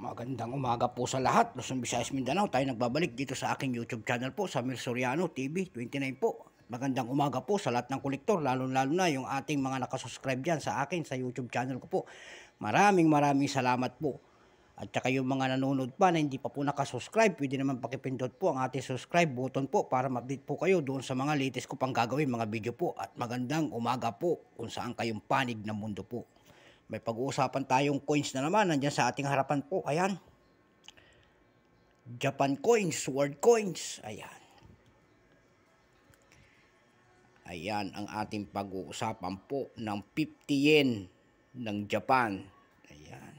Magandang umaga po sa lahat. Luzon, Visayas, Mindanao. Tayo nagbabalik dito sa aking YouTube channel po, Samir Soriano TV 29 po. Magandang umaga po sa lahat ng kolektor, lalo-lalo na yung ating mga nakasubscribe dyan sa akin sa YouTube channel ko po. Maraming salamat po. At saka yung mga nanonood pa na hindi pa po nakasubscribe, pwede naman pakipindot po ang ating subscribe button po para ma-update po kayo doon sa mga latest ko pang gagawin mga video po. At magandang umaga po kung saan kayong panig ng mundo po. May pag-uusapan tayong coins na naman nandiyan sa ating harapan po. Ayan. Japan coins, world coins. Ayan. Ayan ang ating pag-uusapan po ng 50 yen ng Japan. Ayan.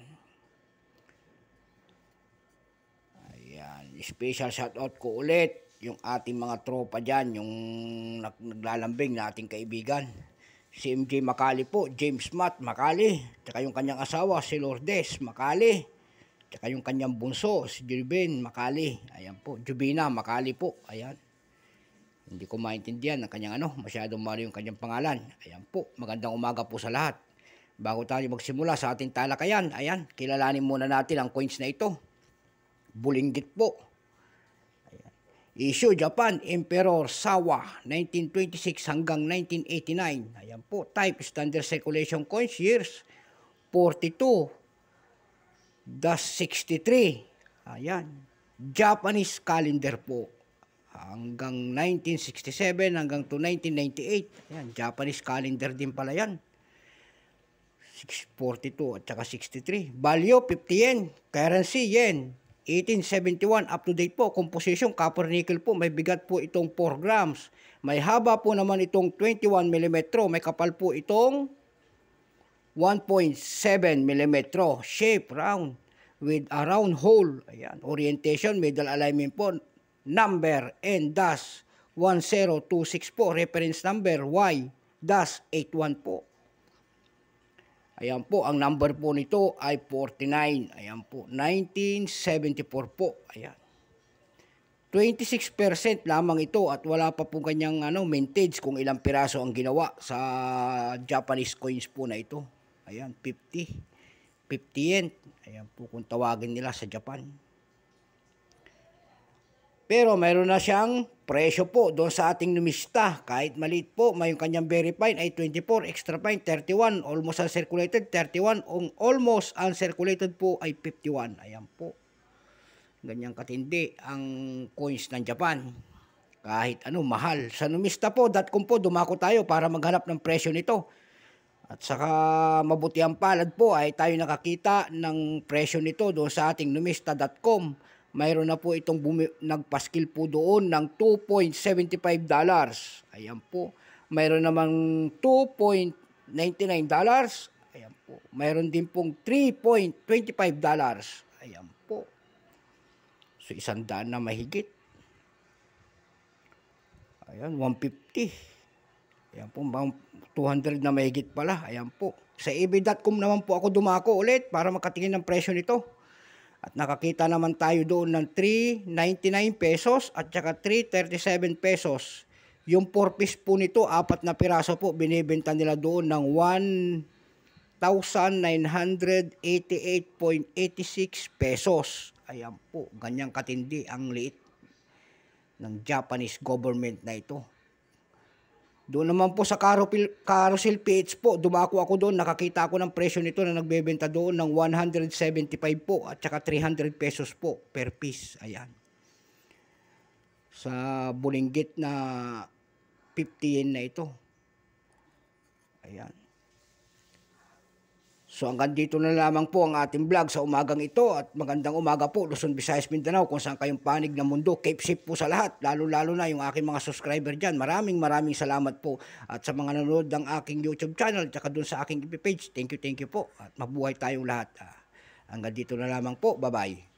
Ayan. Special shoutout ko ulit yung ating mga tropa dyan, yung naglalambing na ating kaibigan. Si MJ Macali po, James Matt Macali, tsaka yung kanyang asawa, si Lourdes Macali, tsaka yung kanyang bunso, si Jubin Macali, ayan po, Jubina Macali po, ayan. Hindi ko maintindihan ang kanyang masyadong mali yung kanyang pangalan, ayan po, magandang umaga po sa lahat. Bago tayo magsimula sa ating talakayan, ayan, kilalanin muna natin ang coins na ito. Bulinggit po. Issue Japan Emperor Sawa 1926 hanggang 1989. Ayan po. Type Standard Circulation Coins years 42-63. Ayan. Japanese calendar po. Hanggang 1967 hanggang to 1998. Ayan. Japanese calendar din pala yan. 642 at saka 63. Value 50 yen. Currency yen. 1871 up to date po. Composition copper nickel po. May bigat po itong 4 grams. May haba po naman itong 21 mm. May kapal po itong 1.7 mm. Shape round with a round hole. Ayan. Orientation middle alignment po. Number N-1026 po. Reference number Y-81 po. Ayan po, ang number po nito ay 49. Ayan po, 1974 po. Ayan. 26% lamang ito at wala pa po kanyang mintage kung ilang piraso ang ginawa sa Japanese coins po na ito. Ayan, 50 yen. Ayan po kung tawagin nila sa Japan. Pero mayroon na siyang presyo po doon sa ating numista. Kahit maliit po, may yung kanyang very fine ay 24, extra fine 31, almost uncirculated 31, almost uncirculated po ay 51. Ayan po. Ganyang katindi ang coins ng Japan. Kahit mahal. Sa numista.com po, dumako tayo para maghanap ng presyo nito. At saka mabuti ang palad po ay tayo nakakita ng presyo nito doon sa ating numista.com. Mayroon na po itong nagpaskil po doon ng $2.75. Ayan po. Mayroon namang $2.99. Ayan po. Mayroon din pong $3.25. Ayan po. So, 100 na mahigit. Ayan, 150. Ayan po, 200 na mahigit pala. Ayan po. Sa ebay.com naman po ako dumako ulit para makatingin ng presyo nito. At nakakita naman tayo doon ng 399 pesos at saka 337 pesos. Yung 4 piece po nito, 4 na piraso po, binibenta nila doon ng 1,988.86 pesos. Ayan po, ganyang katindi ang liit ng Japanese government na ito. Doon naman po sa Carousel PH po, dumako ako doon, nakakita ako ng presyo nito na nagbebenta doon ng 175 po at saka 300 pesos po per piece. Ayan. Sa bulinggit na 50 yen na ito. Ayan. So hanggang dito na lamang po ang ating vlog sa umagang ito at magandang umaga po Luzon, Visayas, Mindanao kung saan kayong panig ng mundo. Keep safe po sa lahat, lalo-lalo na yung aking mga subscriber dyan. Maraming salamat po at sa mga nanonood ng aking YouTube channel at saka dun sa aking FB page. Thank you po at mabuhay tayong lahat. Hanggang dito na lamang po. Bye-bye.